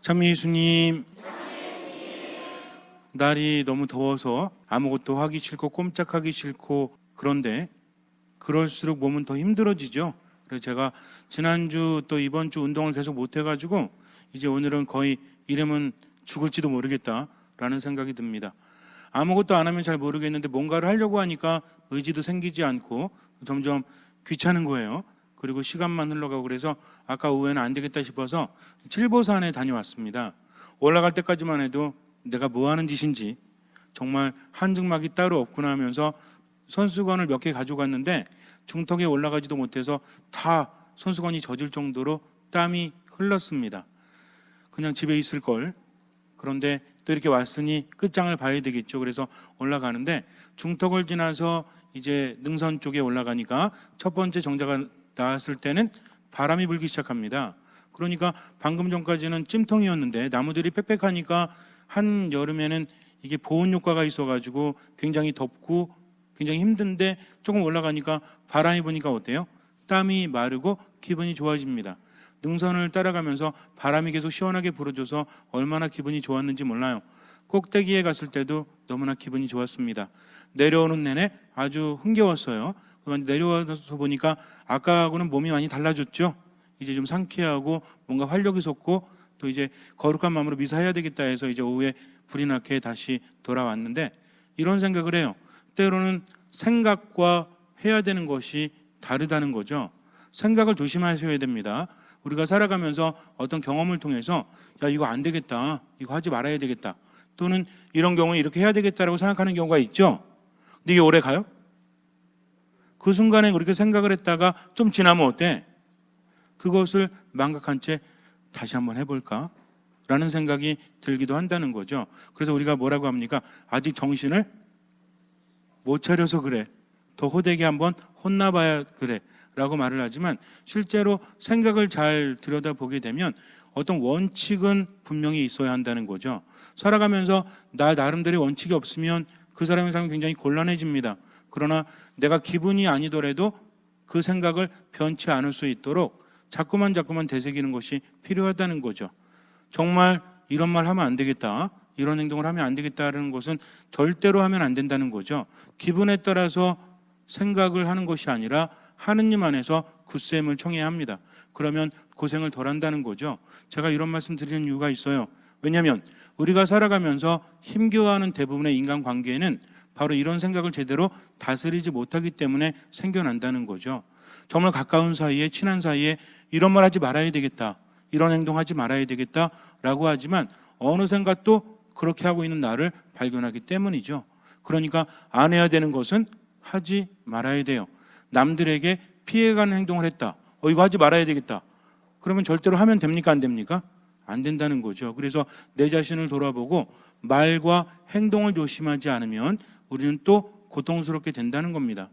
찬미 예수님, 날이 너무 더워서 아무것도 하기 싫고 꼼짝하기 싫고 그런데 그럴수록 몸은 더 힘들어지죠. 그래서 제가 지난주 또 이번 주 운동을 계속 못 해가지고 이제 오늘은 거의 이러면 죽을지도 모르겠다라는 생각이 듭니다. 아무것도 안 하면 잘 모르겠는데 뭔가를 하려고 하니까 의지도 생기지 않고 점점 귀찮은 거예요. 그리고 시간만 흘러가고 그래서 아까 오후에는 안 되겠다 싶어서 칠보산에 다녀왔습니다. 올라갈 때까지만 해도 내가 뭐 하는 짓인지 정말 한증막이 따로 없구나 하면서 손수건을 몇 개 가져갔는데 중턱에 올라가지도 못해서 다 손수건이 젖을 정도로 땀이 흘렀습니다. 그냥 집에 있을 걸. 그런데 또 이렇게 왔으니 끝장을 봐야 되겠죠. 그래서 올라가는데 중턱을 지나서 이제 능선 쪽에 올라가니까 첫 번째 정자가 나왔을 때는 바람이 불기 시작합니다. 그러니까 방금 전까지는 찜통이었는데 나무들이 빽빽하니까 한여름에는 이게 보온 효과가 있어가지고 굉장히 덥고 굉장히 힘든데 조금 올라가니까 바람이 부니까 어때요? 땀이 마르고 기분이 좋아집니다. 능선을 따라가면서 바람이 계속 시원하게 불어줘서 얼마나 기분이 좋았는지 몰라요. 꼭대기에 갔을 때도 너무나 기분이 좋았습니다. 내려오는 내내 아주 흥겨웠어요. 내려와서 보니까 아까하고는 몸이 많이 달라졌죠. 이제 좀 상쾌하고 뭔가 활력이 솟고 또 이제 거룩한 마음으로 미사해야 되겠다 해서 이제 오후에 불이 나게 다시 돌아왔는데 이런 생각을 해요. 때로는 생각과 해야 되는 것이 다르다는 거죠. 생각을 조심하셔야 됩니다. 우리가 살아가면서 어떤 경험을 통해서 야 이거 안 되겠다, 이거 하지 말아야 되겠다, 또는 이런 경우에 이렇게 해야 되겠다라고 생각하는 경우가 있죠. 근데 이게 오래 가요? 그 순간에 그렇게 생각을 했다가 좀 지나면 어때? 그것을 망각한 채 다시 한번 해볼까? 라는 생각이 들기도 한다는 거죠. 그래서 우리가 뭐라고 합니까? 아직 정신을 못 차려서 그래. 더 호되게 한번 혼나봐야 그래. 라고 말을 하지만 실제로 생각을 잘 들여다보게 되면 어떤 원칙은 분명히 있어야 한다는 거죠. 살아가면서 나 나름대로의 원칙이 없으면 그 사람의 삶이 굉장히 곤란해집니다. 그러나 내가 기분이 아니더라도 그 생각을 변치 않을 수 있도록 자꾸만 되새기는 것이 필요하다는 거죠. 정말 이런 말 하면 안 되겠다, 이런 행동을 하면 안 되겠다는 것은 절대로 하면 안 된다는 거죠. 기분에 따라서 생각을 하는 것이 아니라 하느님 안에서 굳셈을 청해야 합니다. 그러면 고생을 덜 한다는 거죠. 제가 이런 말씀 드리는 이유가 있어요. 왜냐하면 우리가 살아가면서 힘겨워하는 대부분의 인간관계에는 바로 이런 생각을 제대로 다스리지 못하기 때문에 생겨난다는 거죠. 정말 가까운 사이에, 친한 사이에 이런 말 하지 말아야 되겠다, 이런 행동하지 말아야 되겠다라고 하지만 어느샌가 또 그렇게 하고 있는 나를 발견하기 때문이죠. 그러니까 안 해야 되는 것은 하지 말아야 돼요. 남들에게 피해가는 행동을 했다, 이거 하지 말아야 되겠다, 그러면 절대로 하면 됩니까? 안 됩니까? 안 된다는 거죠. 그래서 내 자신을 돌아보고 말과 행동을 조심하지 않으면 우리는 또 고통스럽게 된다는 겁니다.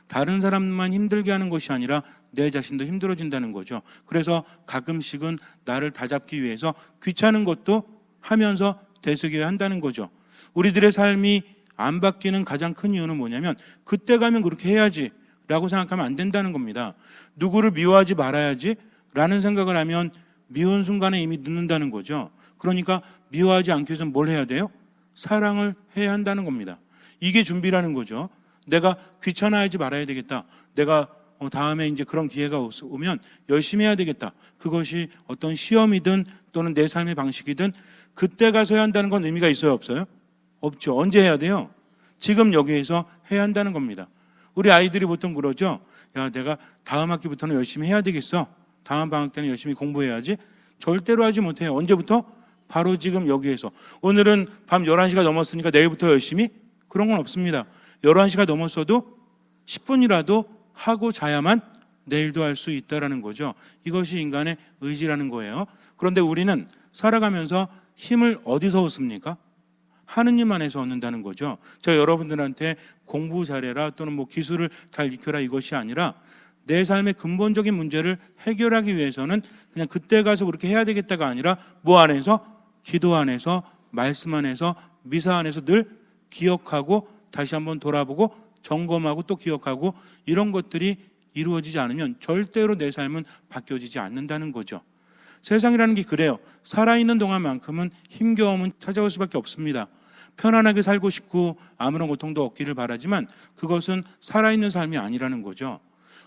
다른 사람만 힘들게 하는 것이 아니라 내 자신도 힘들어진다는 거죠. 그래서 가끔씩은 나를 다잡기 위해서 귀찮은 것도 하면서 되새겨야 한다는 거죠. 우리들의 삶이 안 바뀌는 가장 큰 이유는 뭐냐면 그때 가면 그렇게 해야지 라고 생각하면 안 된다는 겁니다. 누구를 미워하지 말아야지 라는 생각을 하면 미운 순간에 이미 늦는다는 거죠. 그러니까 미워하지 않기 위해서는 뭘 해야 돼요? 사랑을 해야 한다는 겁니다. 이게 준비라는 거죠. 내가 귀찮아하지 말아야 되겠다, 내가 다음에 이제 그런 기회가 오면 열심히 해야 되겠다, 그것이 어떤 시험이든 또는 내 삶의 방식이든 그때 가서 해야 한다는 건 의미가 있어요, 없어요? 없죠. 언제 해야 돼요? 지금 여기에서 해야 한다는 겁니다. 우리 아이들이 보통 그러죠. 야, 내가 다음 학기부터는 열심히 해야 되겠어, 다음 방학 때는 열심히 공부해야지. 절대로 하지 못해요. 언제부터? 바로 지금 여기에서. 오늘은 밤 11시가 넘었으니까 내일부터 열심히? 그런 건 없습니다. 11시가 넘었어도 10분이라도 하고 자야만 내일도 할 수 있다는 거죠. 이것이 인간의 의지라는 거예요. 그런데 우리는 살아가면서 힘을 어디서 얻습니까? 하느님 안에서 얻는다는 거죠. 저 여러분들한테 공부 잘해라 또는 뭐 기술을 잘 익혀라 이것이 아니라 내 삶의 근본적인 문제를 해결하기 위해서는 그냥 그때 가서 그렇게 해야 되겠다가 아니라 뭐 안에서? 기도 안에서, 말씀 안에서, 미사 안에서 늘 기억하고 다시 한번 돌아보고 점검하고 또 기억하고 이런 것들이 이루어지지 않으면 절대로 내 삶은 바뀌어지지 않는다는 거죠. 세상이라는 게 그래요. 살아있는 동안만큼은 힘겨움은 찾아올 수밖에 없습니다. 편안하게 살고 싶고 아무런 고통도 없기를 바라지만 그것은 살아있는 삶이 아니라는 거죠.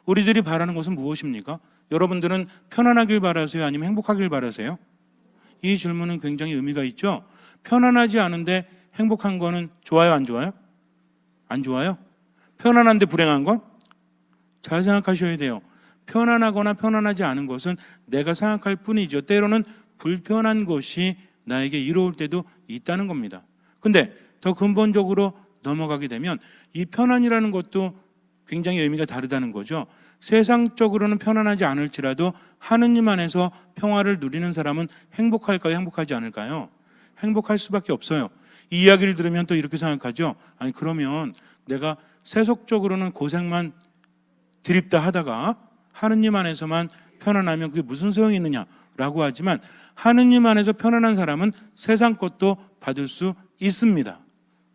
우리들이 바라는 것은 무엇입니까? 여러분들은 편안하길 바라세요? 아니면 행복하길 바라세요? 이 질문은 굉장히 의미가 있죠. 편안하지 않은데 행복한 거는 좋아요, 안 좋아요? 안 좋아요? 편안한데 불행한 건? 잘 생각하셔야 돼요. 편안하거나 편안하지 않은 것은 내가 생각할 뿐이죠. 때로는 불편한 것이 나에게 이로울 때도 있다는 겁니다. 근데 더 근본적으로 넘어가게 되면 이 편안이라는 것도 굉장히 의미가 다르다는 거죠. 세상적으로는 편안하지 않을지라도 하느님 안에서 평화를 누리는 사람은 행복할까요? 행복하지 않을까요? 행복할 수밖에 없어요. 이 이야기를 들으면 또 이렇게 생각하죠. 아니 그러면 내가 세속적으로는 고생만 드립다 하다가 하느님 안에서만 편안하면 그게 무슨 소용이 있느냐라고 하지만 하느님 안에서 편안한 사람은 세상 것도 받을 수 있습니다.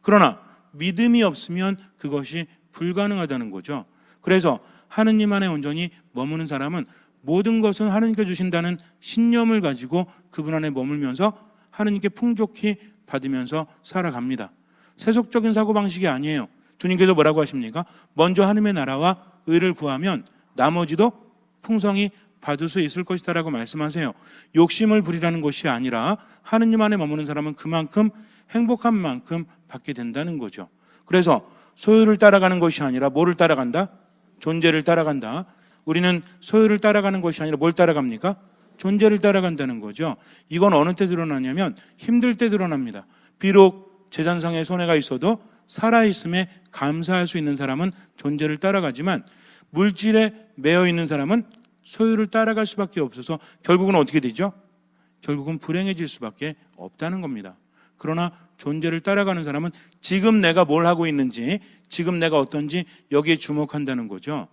그러나 믿음이 없으면 그것이 불가능하다는 거죠. 그래서 하느님 안에 온전히 머무는 사람은 모든 것은 하느님께 주신다는 신념을 가지고 그분 안에 머물면서 하느님께 풍족히 받으면서 살아갑니다. 세속적인 사고방식이 아니에요. 주님께서 뭐라고 하십니까? 먼저 하느님의 나라와 의를 구하면 나머지도 풍성히 받을 수 있을 것이다 라고 말씀하세요. 욕심을 부리라는 것이 아니라 하느님 안에 머무는 사람은 그만큼 행복한 만큼 받게 된다는 거죠. 그래서 소유를 따라가는 것이 아니라 뭐를 따라간다? 존재를 따라간다. 우리는 소유를 따라가는 것이 아니라 뭘 따라갑니까? 존재를 따라간다는 거죠. 이건 어느 때 드러나냐면 힘들 때 드러납니다. 비록 재산상의 손해가 있어도 살아있음에 감사할 수 있는 사람은 존재를 따라가지만 물질에 매여 있는 사람은 소유를 따라갈 수밖에 없어서 결국은 어떻게 되죠? 결국은 불행해질 수밖에 없다는 겁니다. 그러나 존재를 따라가는 사람은 지금 내가 뭘 하고 있는지, 지금 내가 어떤지 여기에 주목한다는 거죠.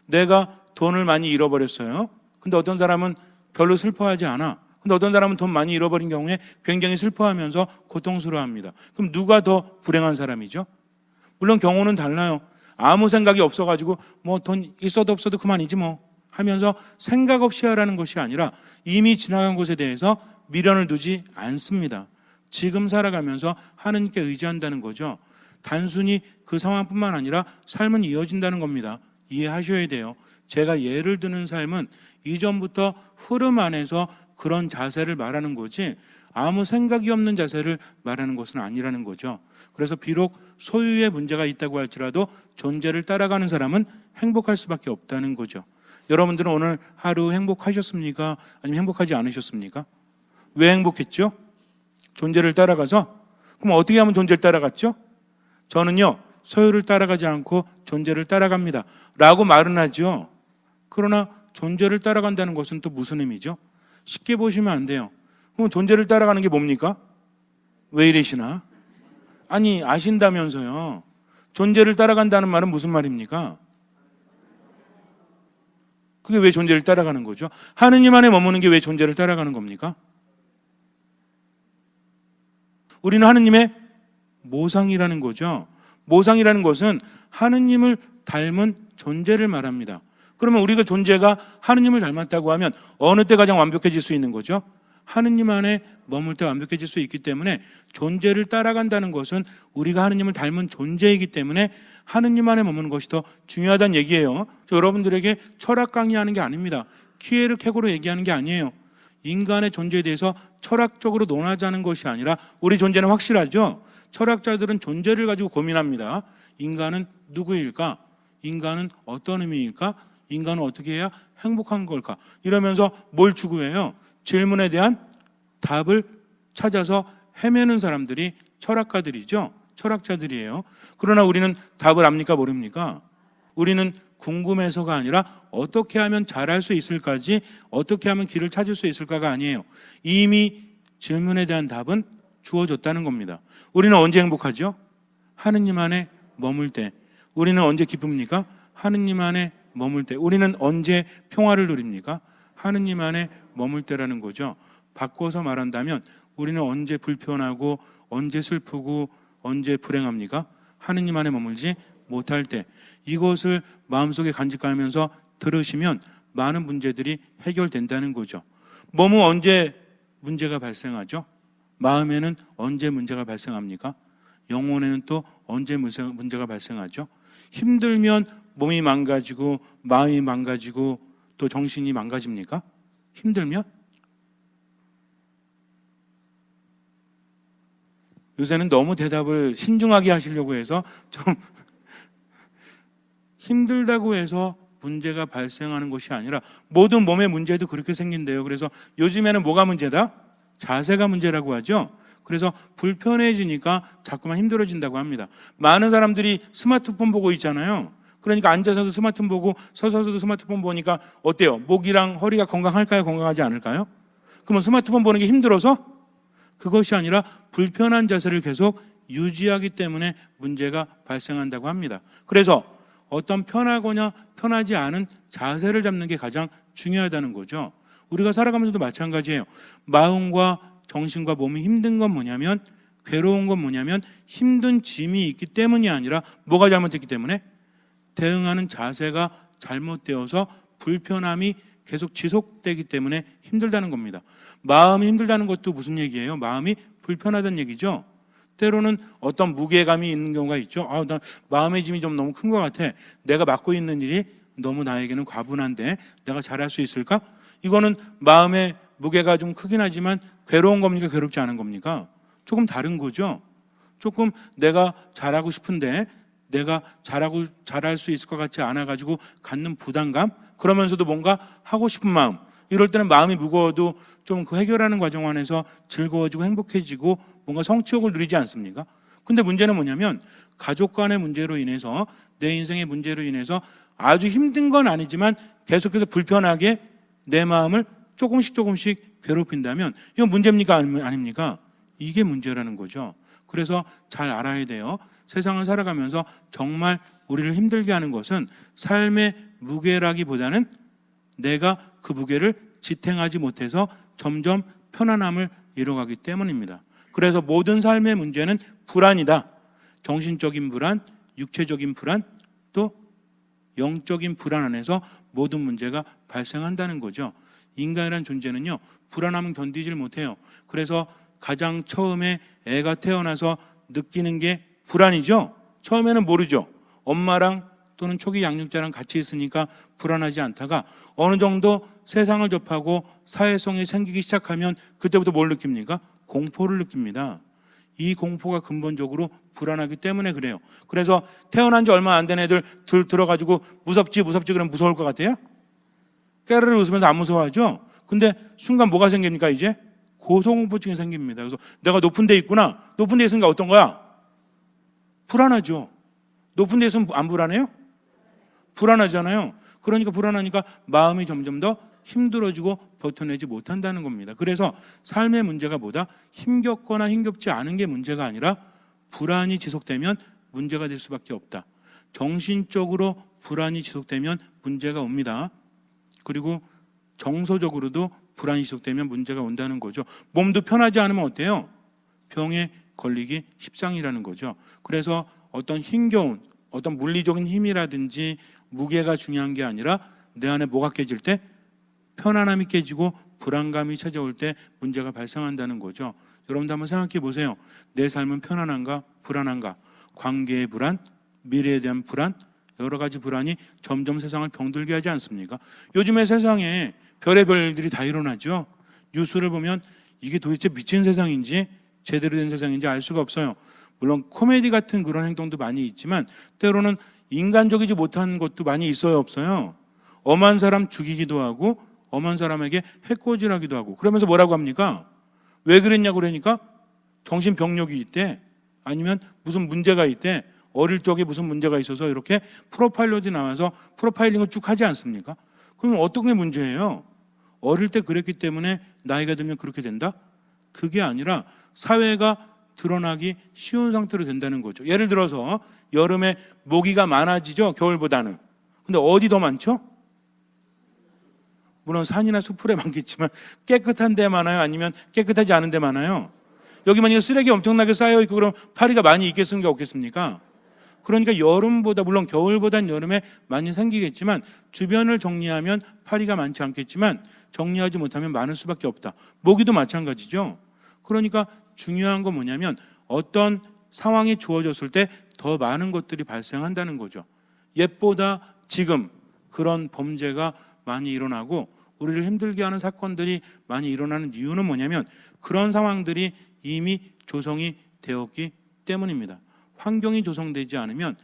내가 돈을 많이 잃어버렸어요. 근데 어떤 사람은 별로 슬퍼하지 않아. 근데 어떤 사람은 돈 많이 잃어버린 경우에 굉장히 슬퍼하면서 고통스러워합니다. 그럼 누가 더 불행한 사람이죠? 물론 경우는 달라요. 아무 생각이 없어가지고 뭐 돈 있어도 없어도 그만이지 뭐 하면서 생각 없이 하라는 것이 아니라 이미 지나간 것에 대해서 미련을 두지 않습니다. 지금 살아가면서 하느님께 의지한다는 거죠. 단순히 그 상황뿐만 아니라 삶은 이어진다는 겁니다. 이해하셔야 돼요. 제가 예를 드는 삶은 이전부터 흐름 안에서 그런 자세를 말하는 거지 아무 생각이 없는 자세를 말하는 것은 아니라는 거죠. 그래서 비록 소유의 문제가 있다고 할지라도 존재를 따라가는 사람은 행복할 수밖에 없다는 거죠. 여러분들은 오늘 하루 행복하셨습니까? 아니면 행복하지 않으셨습니까? 왜 행복했죠? 존재를 따라가서? 그럼 어떻게 하면 존재를 따라갔죠? 저는요, 소유를 따라가지 않고 존재를 따라갑니다. 라고 말은 하죠. 그러나 존재를 따라간다는 것은 또 무슨 의미죠? 쉽게 보시면 안 돼요. 그럼 존재를 따라가는 게 뭡니까? 왜 이러시나? 아니, 아신다면서요. 존재를 따라간다는 말은 무슨 말입니까? 그게 왜 존재를 따라가는 거죠? 하느님 안에 머무는 게 왜 존재를 따라가는 겁니까? 우리는 하느님의 모상이라는 거죠. 모상이라는 것은 하느님을 닮은 존재를 말합니다. 그러면 우리가 존재가 하느님을 닮았다고 하면 어느 때 가장 완벽해질 수 있는 거죠? 하느님 안에 머물 때 완벽해질 수 있기 때문에 존재를 따라간다는 것은 우리가 하느님을 닮은 존재이기 때문에 하느님 안에 머무는 것이 더 중요하다는 얘기예요. 저 여러분들에게 철학 강의하는 게 아닙니다. 키에르케고로 얘기하는 게 아니에요. 인간의 존재에 대해서 철학적으로 논하자는 것이 아니라 우리 존재는 확실하죠. 철학자들은 존재를 가지고 고민합니다. 인간은 누구일까? 인간은 어떤 의미일까? 인간은 어떻게 해야 행복한 걸까? 이러면서 뭘 추구해요? 질문에 대한 답을 찾아서 헤매는 사람들이 철학가들이죠. 철학자들이에요. 그러나 우리는 답을 압니까? 모릅니까? 우리는 궁금해서가 아니라 어떻게 하면 잘할 수 있을까지, 어떻게 하면 길을 찾을 수 있을까가 아니에요. 이미 질문에 대한 답은 주어졌다는 겁니다. 우리는 언제 행복하죠? 하느님 안에 머물 때. 우리는 언제 기쁩니까? 하느님 안에 머물 때. 우리는 언제 평화를 누립니까? 하느님 안에 머물 때라는 거죠. 바꿔서 말한다면 우리는 언제 불편하고 언제 슬프고 언제 불행합니까? 하느님 안에 머물지 못할 때. 이것을 마음속에 간직하면서 들으시면 많은 문제들이 해결된다는 거죠. 몸은 언제 문제가 발생하죠? 마음에는 언제 문제가 발생합니까? 영혼에는 또 언제 문제가 발생하죠? 힘들면 몸이 망가지고 마음이 망가지고 또 정신이 망가집니까? 힘들면? 요새는 너무 대답을 신중하게 하시려고 해서 좀 힘들다고 해서 문제가 발생하는 것이 아니라 모든 몸의 문제도 그렇게 생긴대요. 그래서 요즘에는 뭐가 문제다? 자세가 문제라고 하죠. 그래서 불편해지니까 자꾸만 힘들어진다고 합니다. 많은 사람들이 스마트폰 보고 있잖아요. 그러니까 앉아서도 스마트폰 보고 서서도 스마트폰 보니까 어때요? 목이랑 허리가 건강할까요? 건강하지 않을까요? 그러면 스마트폰 보는 게 힘들어서? 그것이 아니라 불편한 자세를 계속 유지하기 때문에 문제가 발생한다고 합니다. 그래서 어떤 편하거나 편하지 않은 자세를 잡는 게 가장 중요하다는 거죠. 우리가 살아가면서도 마찬가지예요. 마음과 정신과 몸이 힘든 건 뭐냐면, 괴로운 건 뭐냐면 힘든 짐이 있기 때문이 아니라 뭐가 잘못됐기 때문에? 대응하는 자세가 잘못되어서 불편함이 계속 지속되기 때문에 힘들다는 겁니다. 마음이 힘들다는 것도 무슨 얘기예요? 마음이 불편하다는 얘기죠. 때로는 어떤 무게감이 있는 경우가 있죠. 나 마음의 짐이 좀 너무 큰 것 같아. 내가 맡고 있는 일이 너무 나에게는 과분한데 내가 잘할 수 있을까? 이거는 마음의 무게가 좀 크긴 하지만 괴로운 겁니까? 괴롭지 않은 겁니까? 조금 다른 거죠. 조금 내가 잘하고 싶은데 내가 잘할 수 있을 것 같지 않아가지고 갖는 부담감, 그러면서도 뭔가 하고 싶은 마음, 이럴 때는 마음이 무거워도 좀 그 해결하는 과정 안에서 즐거워지고 행복해지고 뭔가 성취욕을 누리지 않습니까? 근데 문제는 뭐냐면 가족 간의 문제로 인해서, 내 인생의 문제로 인해서 아주 힘든 건 아니지만 계속해서 불편하게 내 마음을 조금씩 괴롭힌다면 이건 문제입니까? 아닙니까? 이게 문제라는 거죠. 그래서 잘 알아야 돼요. 세상을 살아가면서 정말 우리를 힘들게 하는 것은 삶의 무게라기보다는 내가 그 무게를 지탱하지 못해서 점점 편안함을 잃어가기 때문입니다. 그래서 모든 삶의 문제는 불안이다. 정신적인 불안, 육체적인 불안, 또 영적인 불안 안에서 모든 문제가 발생한다는 거죠. 인간이란 존재는요, 불안함은 견디질 못해요. 그래서 가장 처음에 애가 태어나서 느끼는 게 불안이죠. 처음에는 모르죠. 엄마랑 또는 초기 양육자랑 같이 있으니까 불안하지 않다가 어느 정도 세상을 접하고 사회성이 생기기 시작하면 그때부터 뭘 느낍니까? 공포를 느낍니다. 이 공포가 근본적으로 불안하기 때문에 그래요. 그래서 태어난 지 얼마 안 된 애들 들어가지고 무섭지 그러면 무서울 것 같아요? 깨르르 웃으면서 안 무서워하죠? 근데 순간 뭐가 생깁니까 이제? 고소공포증이 생깁니다. 그래서 내가 높은 데 있구나. 높은 데 있으니까 어떤 거야? 불안하죠. 높은 데 있으면 안 불안해요? 불안하잖아요. 그러니까 불안하니까 마음이 점점 더 힘들어지고 버텨내지 못한다는 겁니다. 그래서 삶의 문제가 뭐다? 힘겹거나 힘겹지 않은 게 문제가 아니라 불안이 지속되면 문제가 될 수밖에 없다. 정신적으로 불안이 지속되면 문제가 옵니다. 그리고 정서적으로도 불안이 지속되면 문제가 온다는 거죠. 몸도 편하지 않으면 어때요? 병에 걸리기 십상이라는 거죠. 그래서 어떤 힘겨운 어떤 물리적인 힘이라든지 무게가 중요한 게 아니라 내 안에 뭐가 깨질 때? 편안함이 깨지고 불안감이 찾아올 때 문제가 발생한다는 거죠. 여러분도 한번 생각해 보세요. 내 삶은 편안한가? 불안한가? 관계의 불안, 미래에 대한 불안, 여러 가지 불안이 점점 세상을 병들게 하지 않습니까? 요즘에 세상에 별의별 일들이 다 일어나죠. 뉴스를 보면 이게 도대체 미친 세상인지 제대로 된 세상인지 알 수가 없어요. 물론 코미디 같은 그런 행동도 많이 있지만 때로는 인간적이지 못한 것도 많이 있어요, 없어요? 엄한 사람 죽이기도 하고 엄한 사람에게 해코지하기도 하고 그러면서 뭐라고 합니까? 왜 그랬냐고 그러니까 정신병력이 있대, 아니면 무슨 문제가 있대, 어릴 적에 무슨 문제가 있어서 이렇게 프로파일러들이 나와서 프로파일링을 쭉 하지 않습니까? 그럼 어떤 게 문제예요? 어릴 때 그랬기 때문에 나이가 들면 그렇게 된다? 그게 아니라 사회가 드러나기 쉬운 상태로 된다는 거죠. 예를 들어서 여름에 모기가 많아지죠, 겨울보다는. 근데 어디 더 많죠? 물론 산이나 숲풀에 많겠지만 깨끗한 데 많아요? 아니면 깨끗하지 않은 데 많아요? 여기 만약에 쓰레기 엄청나게 쌓여있고 그럼 파리가 많이 있겠습니까? 없겠습니까? 그러니까 여름보다, 물론 겨울보단 여름에 많이 생기겠지만 주변을 정리하면 파리가 많지 않겠지만 정리하지 못하면 많을 수밖에 없다. 모기도 마찬가지죠. 그러니까 중요한 건 뭐냐면 어떤 상황이 주어졌을 때 더 많은 것들이 발생한다는 거죠. 옛보다 지금 그런 범죄가 많이 일어나고 우리를 힘들게 하는 사건들이 많이 일어나는 이유는 뭐냐면 그런 상황들이 이미 조성이 되었기 때문입니다. 환경이 조성되지 않으면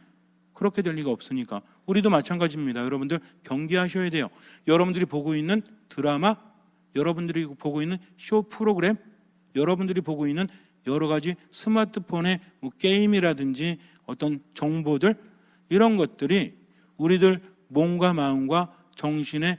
그렇게 될 리가 없으니까. 우리도 마찬가지입니다. 여러분들 경계하셔야 돼요. 여러분들이 보고 있는 드라마, 여러분들이 보고 있는 쇼 프로그램, 여러분들이 보고 있는 여러 가지 스마트폰의 게임이라든지 어떤 정보들, 이런 것들이 우리들 몸과 마음과 정신의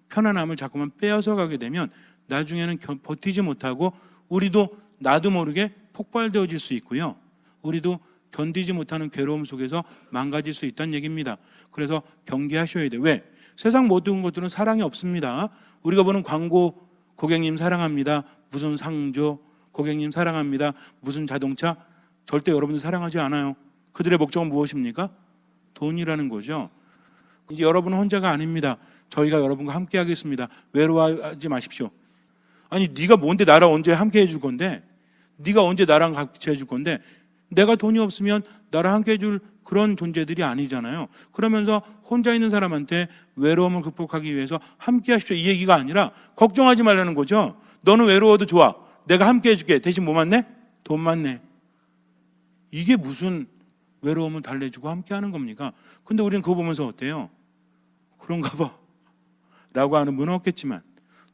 편안함을 자꾸만 빼앗아 가게 되면 나중에는 버티지 못하고 우리도 나도 모르게 폭발되어질 수 있고요. 우리도 견디지 못하는 괴로움 속에서 망가질 수 있다는 얘기입니다. 그래서 경계하셔야 돼요. 왜? 세상 모든 것들은 사랑이 없습니다. 우리가 보는 광고, 고객님 사랑합니다. 무슨 상조, 고객님 사랑합니다. 무슨 자동차, 절대 여러분들 사랑하지 않아요. 그들의 목적은 무엇입니까? 돈이라는 거죠. 이제 여러분은 혼자가 아닙니다. 저희가 여러분과 함께 하겠습니다. 외로워하지 마십시오. 아니 네가 뭔데 나랑 언제 함께 해줄 건데, 네가 언제 나랑 같이 해줄 건데, 내가 돈이 없으면 나랑 함께 해줄 그런 존재들이 아니잖아요. 그러면서 혼자 있는 사람한테 외로움을 극복하기 위해서 함께 하십시오, 이 얘기가 아니라 걱정하지 말라는 거죠. 너는 외로워도 좋아, 내가 함께 해줄게. 대신 뭐만 내? 돈만 내. 이게 무슨 외로움을 달래주고 함께 하는 겁니까? 근데 우리는 그거 보면서 어때요? 그런가 봐 라고 하는 분은 없겠지만,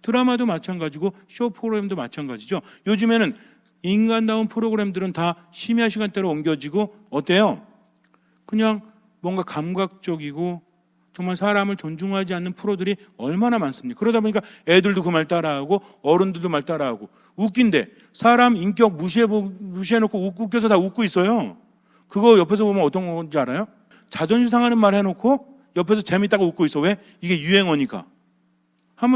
드라마도 마찬가지고 쇼 프로그램도 마찬가지죠. 요즘에는 인간다운 프로그램들은 다 심야 시간대로 옮겨지고 어때요? 그냥 뭔가 감각적이고 정말 사람을 존중하지 않는 프로들이 얼마나 많습니까? 그러다 보니까 애들도 그 말 따라하고 어른들도 말 따라하고. 웃긴데 사람 인격 무시해놓고 웃겨서 다 웃고 있어요. 그거 옆에서 보면 어떤 건지 알아요? 자존심 상하는 말 해놓고 옆에서 재밌다고 웃고 있어. 왜? 이게 유행어니까.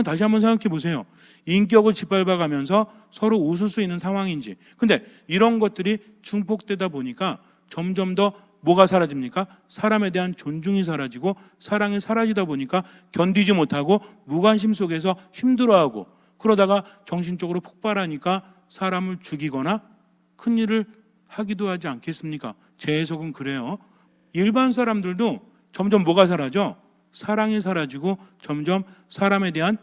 다시 한번 생각해 보세요. 인격을 짓밟아가면서 서로 웃을 수 있는 상황인지. 근데 이런 것들이 중복되다 보니까 점점 더 뭐가 사라집니까? 사람에 대한 존중이 사라지고 사랑이 사라지다 보니까 견디지 못하고 무관심 속에서 힘들어하고, 그러다가 정신적으로 폭발하니까 사람을 죽이거나 큰일을 하기도 하지 않겠습니까? 제 해석은 그래요. 일반 사람들도 점점 뭐가 사라져? 사랑이 사라지고 점점 사람에 대한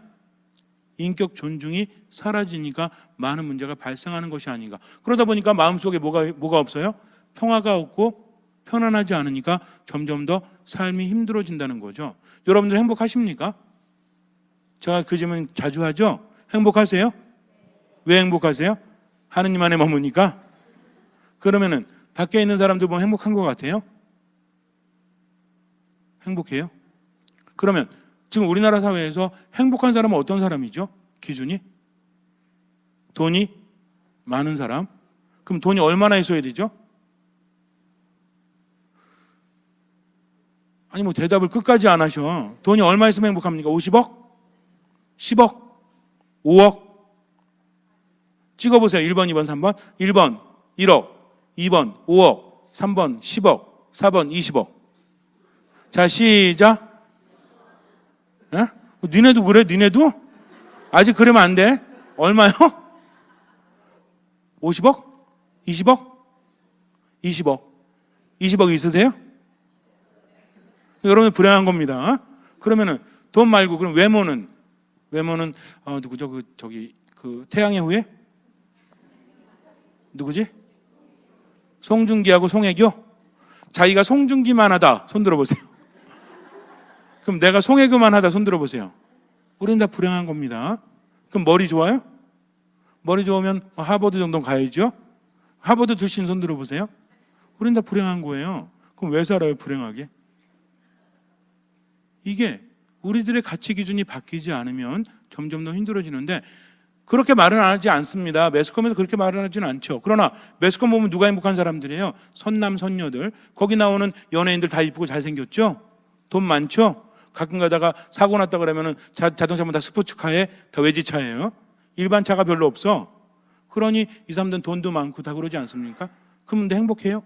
인격 존중이 사라지니까 많은 문제가 발생하는 것이 아닌가. 그러다 보니까 마음속에 뭐가 없어요? 평화가 없고 편안하지 않으니까 점점 더 삶이 힘들어진다는 거죠. 여러분들 행복하십니까? 제가 그 질문 자주 하죠. 행복하세요? 왜 행복하세요? 하느님 안에 머무니까. 그러면은 밖에 있는 사람들 보면 행복한 것 같아요? 행복해요? 그러면 지금 우리나라 사회에서 행복한 사람은 어떤 사람이죠? 기준이? 돈이 많은 사람? 그럼 돈이 얼마나 있어야 되죠? 아니 대답을 끝까지 안 하셔. 돈이 얼마 있으면 행복합니까? 50억? 10억? 5억? 찍어보세요. 1번, 2번, 3번. 1번 1억, 2번 5억, 3번 10억, 4번 20억. 자, 시작. 에? 니네도 그래? 니네도? 아직 그러면 안 돼. 얼마요? 50억? 20억? 20억. 20억 있으세요? 여러분 불행한 겁니다. 그러면은 돈 말고 그럼 외모는 누구죠? 그 태양의 후예? 누구지? 송중기하고 송혜교? 자기가 송중기만 하다 손 들어보세요. 그럼 내가 송혜교만 하다 손 들어보세요. 우리는 다 불행한 겁니다. 그럼 머리 좋아요? 머리 좋으면 하버드 정도는 가야죠. 하버드 출신 손 들어보세요. 우리는 다 불행한 거예요. 그럼 왜 살아요 불행하게? 이게 우리들의 가치 기준이 바뀌지 않으면 점점 더 힘들어지는데, 그렇게 말은 하지 않습니다. 매스컴에서 그렇게 말은 하지는 않죠. 그러나 매스컴 보면 누가 행복한 사람들이에요? 선남 선녀들. 거기 나오는 연예인들 다 이쁘고 잘생겼죠? 돈 많죠? 가끔 가다가 사고 났다 그러면은 자동차 보면 다 스포츠카에 다 외제차예요. 일반 차가 별로 없어. 그러니 이 사람들은 돈도 많고 다 그러지 않습니까? 그럼 근데 행복해요?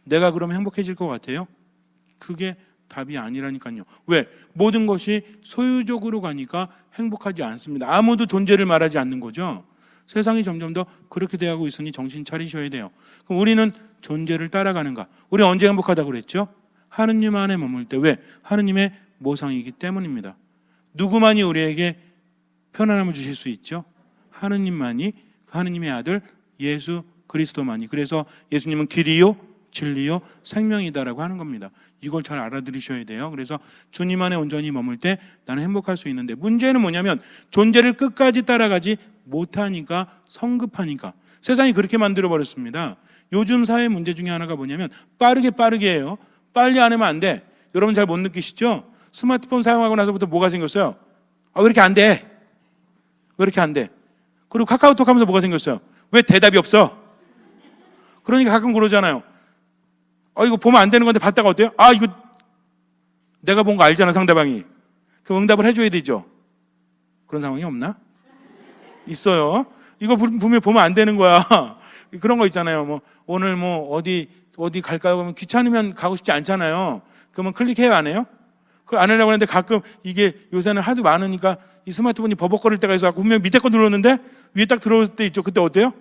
내가 그러면 행복해질 것 같아요? 그게 답이 아니라니까요. 왜? 모든 것이 소유적으로 가니까 행복하지 않습니다. 아무도 존재를 말하지 않는 거죠. 세상이 점점 더 그렇게 돼가고 있으니 정신 차리셔야 돼요. 그럼 우리는 존재를 따라가는가? 우리 언제 행복하다고 그랬죠? 하느님 안에 머물 때. 왜? 하느님의 모상이기 때문입니다. 누구만이 우리에게 편안함을 주실 수 있죠? 하느님만이, 하느님의 아들 예수 그리스도만이. 그래서 예수님은 길이요 진리요 생명이다라고 하는 겁니다. 이걸 잘 알아들으셔야 돼요. 그래서 주님 안에 온전히 머물 때 나는 행복할 수 있는데, 문제는 뭐냐면 존재를 끝까지 따라가지 못하니까, 성급하니까. 세상이 그렇게 만들어버렸습니다. 요즘 사회 문제 중에 하나가 뭐냐면 빠르게 해요. 빨리 안 하면 안 돼. 여러분 잘 못 느끼시죠? 스마트폰 사용하고 나서부터 뭐가 생겼어요? 왜 이렇게 안 돼? 왜 이렇게 안 돼? 그리고 카카오톡 하면서 뭐가 생겼어요? 왜 대답이 없어? 그러니까 가끔 그러잖아요. 이거 보면 안 되는 건데 봤다가 어때요? 이거 내가 본 거 알잖아, 상대방이. 그럼 응답을 해줘야 되죠. 그런 상황이 없나? 있어요. 이거 분명히 보면 안 되는 거야. 그런 거 있잖아요. 오늘 어디 갈까요? 그러면 귀찮으면 가고 싶지 않잖아요. 그러면 클릭해요, 안 해요? 그걸 안 하려고 하는데 가끔 이게 요새는 하도 많으니까 이 스마트폰이 버벅거릴 때가 있어. 분명 밑에 거 눌렀는데 위에 딱 들어올 때 있죠. 그때 어때요?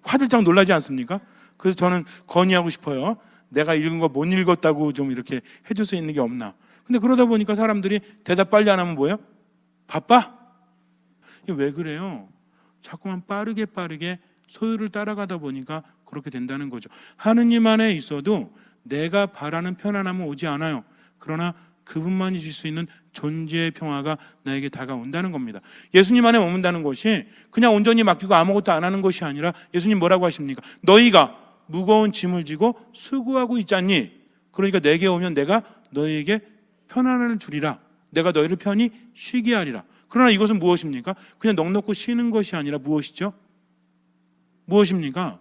화들짝 놀라지 않습니까? 그래서 저는 건의하고 싶어요. 내가 읽은 거 못 읽었다고 좀 이렇게 해줄 수 있는 게 없나. 근데 그러다 보니까 사람들이 대답 빨리 안 하면 뭐예요? 바빠? 이게 왜 그래요? 자꾸만 빠르게 소유를 따라가다 보니까 그렇게 된다는 거죠. 하느님 안에 있어도 내가 바라는 편안함은 오지 않아요. 그러나 그분만이 줄 수 있는 존재의 평화가 나에게 다가온다는 겁니다. 예수님 안에 머문다는 것이 그냥 온전히 맡기고 아무것도 안 하는 것이 아니라, 예수님 뭐라고 하십니까? 너희가 무거운 짐을 지고 수고하고 있지 않니? 그러니까 내게 오면 내가 너희에게 편안함을 주리라. 내가 너희를 편히 쉬게 하리라. 그러나 이것은 무엇입니까? 그냥 넋놓고 쉬는 것이 아니라 무엇이죠? 무엇입니까?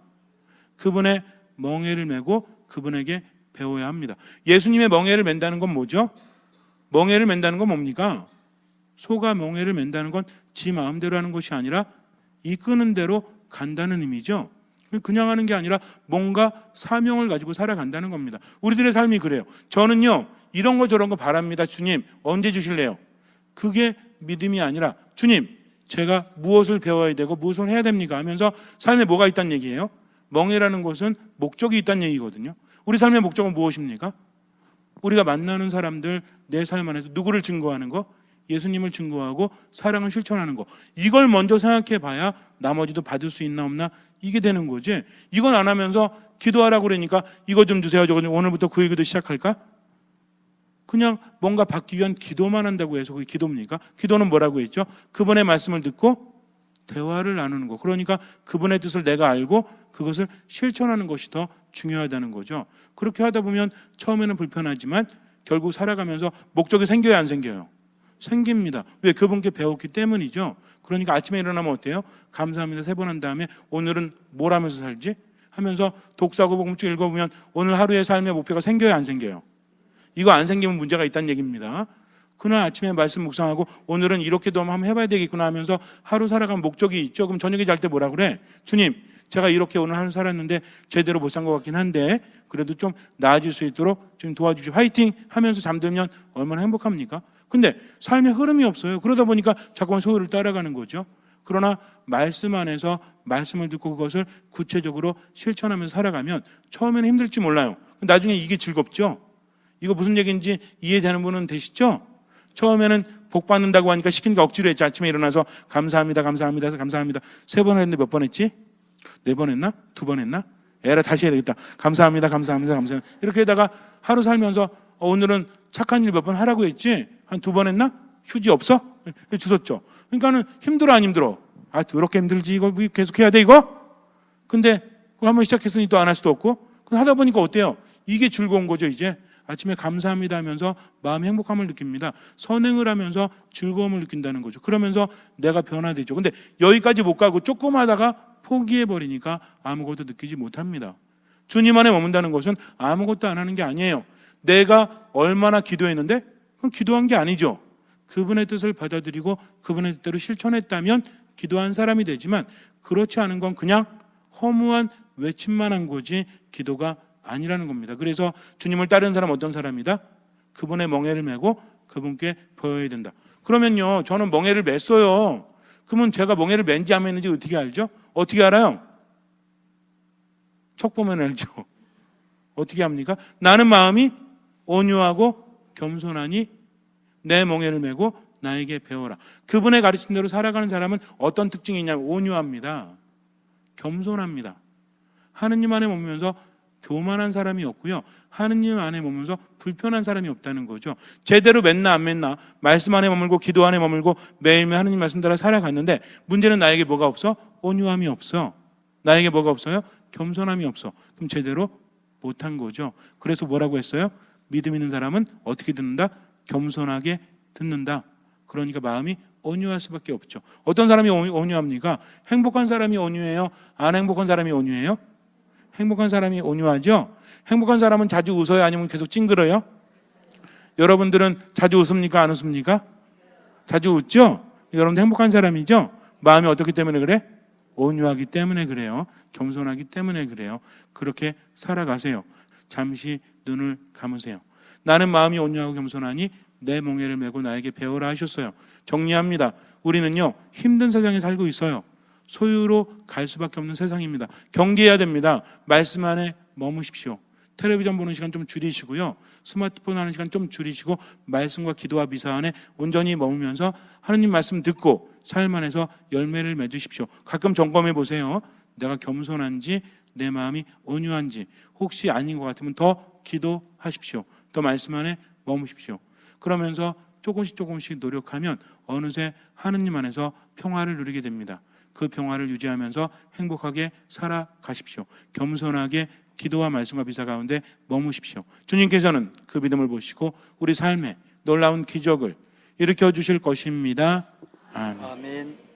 그분의 멍에를 메고 그분에게 배워야 합니다. 예수님의 멍에를 맨다는 건 뭐죠? 멍에를 맨다는 건 뭡니까? 소가 멍에를 맨다는 건 지 마음대로 하는 것이 아니라 이끄는 대로 간다는 의미죠. 그냥 하는 게 아니라 뭔가 사명을 가지고 살아간다는 겁니다. 우리들의 삶이 그래요. 저는요, 이런 거 저런 거 바랍니다. 주님, 언제 주실래요? 그게 믿음이 아니라, 주님, 제가 무엇을 배워야 되고 무엇을 해야 됩니까? 하면서 삶에 뭐가 있다는 얘기예요? 멍에라는 것은 목적이 있다는 얘기거든요. 우리 삶의 목적은 무엇입니까? 우리가 만나는 사람들, 내 삶 안에서 누구를 증거하는 거? 예수님을 증거하고 사랑을 실천하는 거. 이걸 먼저 생각해 봐야 나머지도 받을 수 있나 없나 이게 되는 거지. 이건 안 하면서 기도하라고 그러니까 이거 좀 주세요. 저거 좀 오늘부터 그 얘기도 시작할까? 그냥 뭔가 받기 위한 기도만 한다고 해서 그게 기도입니까? 기도는 뭐라고 했죠? 그분의 말씀을 듣고 대화를 나누는 거. 그러니까 그분의 뜻을 내가 알고 그것을 실천하는 것이 더 중요하다는 거죠. 그렇게 하다 보면 처음에는 불편하지만 결국 살아가면서 목적이 생겨요, 안 생겨요? 생깁니다. 왜? 그분께 배웠기 때문이죠. 그러니까 아침에 일어나면 어때요? 감사합니다 3번 한 다음에 오늘은 뭘 하면서 살지? 하면서 독사고 복음 쭉 읽어보면 오늘 하루의 삶의 목표가 생겨요, 안 생겨요? 이거 안 생기면 문제가 있다는 얘기입니다. 그날 아침에 말씀 묵상하고 오늘은 이렇게도 한번 해봐야 되겠구나 하면서 하루 살아간 목적이 있죠. 그럼 저녁에 잘 때 뭐라 그래? 주님, 제가 이렇게 오늘 하루 살았는데 제대로 못 산 것 같긴 한데 그래도 좀 나아질 수 있도록 좀 도와주십시오. 화이팅! 하면서 잠들면 얼마나 행복합니까? 근데 삶의 흐름이 없어요. 그러다 보니까 자꾸만 소유를 따라가는 거죠. 그러나 말씀 안에서 말씀을 듣고 그것을 구체적으로 실천하면서 살아가면 처음에는 힘들지 몰라요. 나중에 이게 즐겁죠. 이거 무슨 얘기인지 이해되는 분은 되시죠? 처음에는 복 받는다고 하니까 시키니까 억지로 했지. 아침에 일어나서 감사합니다 3번 했는데 몇 번 했지? 4번 했나? 2번 했나? 에라 다시 해야 되겠다. 감사합니다. 이렇게 하다가 하루 살면서 오늘은 착한 일 몇 번 하라고 했지? 한 2번 했나? 휴지 없어? 주웠죠. 그러니까는 힘들어 안 힘들어? 더럽게 힘들지. 이거 계속 해야 돼 이거? 근데 그거 한번 시작했으니 또 안 할 수도 없고. 하다 보니까 어때요? 이게 즐거운 거죠. 이제 아침에 감사합니다 하면서 마음 행복함을 느낍니다. 선행을 하면서 즐거움을 느낀다는 거죠. 그러면서 내가 변화되죠. 근데 여기까지 못 가고 조금 하다가 포기해버리니까 아무것도 느끼지 못합니다. 주님 안에 머문다는 것은 아무것도 안 하는 게 아니에요. 내가 얼마나 기도했는데 그건 기도한 게 아니죠. 그분의 뜻을 받아들이고 그분의 뜻대로 실천했다면 기도한 사람이 되지만 그렇지 않은 건 그냥 허무한 외침만 한 거지 기도가 아니라는 겁니다. 그래서 주님을 따르는 사람은 어떤 사람이다? 그분의 멍에를 메고 그분께 배워야 된다. 그러면요, 저는 멍에를 맸어요. 그러면 제가 멍에를 맨지 안 맸는지 어떻게 알죠? 어떻게 알아요? 척 보면 알죠. 어떻게 합니까? 나는 마음이 온유하고 겸손하니 내 멍에를 메고 나에게 배워라. 그분의 가르친 대로 살아가는 사람은 어떤 특징이 있냐면 온유합니다. 겸손합니다. 하느님 안에 머물면서 교만한 사람이 없고요. 하느님 안에 머물면서 불편한 사람이 없다는 거죠. 제대로 맸나 안 맸나, 말씀 안에 머물고 기도 안에 머물고 매일매일 하느님 말씀 따라 살아갔는데 문제는 나에게 뭐가 없어? 온유함이 없어. 나에게 뭐가 없어요? 겸손함이 없어. 그럼 제대로 못한 거죠. 그래서 뭐라고 했어요? 믿음 있는 사람은 어떻게 듣는다? 겸손하게 듣는다. 그러니까 마음이 온유할 수밖에 없죠. 어떤 사람이 온유합니까? 행복한 사람이 온유해요? 안 행복한 사람이 온유해요? 행복한 사람이 온유하죠? 행복한 사람은 자주 웃어요? 아니면 계속 찡그려요? 여러분들은 자주 웃습니까? 안 웃습니까? 자주 웃죠? 여러분들 행복한 사람이죠? 마음이 어떻기 때문에 그래? 온유하기 때문에 그래요. 겸손하기 때문에 그래요. 그렇게 살아가세요. 잠시 눈을 감으세요. 나는 마음이 온유하고 겸손하니 내 멍에를 메고 나에게 배우라 하셨어요. 정리합니다. 우리는요, 힘든 세상에 살고 있어요. 소유로 갈 수밖에 없는 세상입니다. 경계해야 됩니다. 말씀 안에 머무십시오. 텔레비전 보는 시간 좀 줄이시고요. 스마트폰 하는 시간 좀 줄이시고 말씀과 기도와 미사 안에 온전히 머물면서 하느님 말씀 듣고 삶 안에서 열매를 맺으십시오. 가끔 점검해 보세요. 내가 겸손한지 내 마음이 온유한지 혹시 아닌 것 같으면 더 기도하십시오. 더 말씀 안에 머무십시오. 그러면서 조금씩 노력하면 어느새 하느님 안에서 평화를 누리게 됩니다. 그 평화를 유지하면서 행복하게 살아가십시오. 겸손하게 기도와 말씀과 비사 가운데 머무십시오. 주님께서는 그 믿음을 보시고 우리 삶에 놀라운 기적을 일으켜 주실 것입니다. 아멘.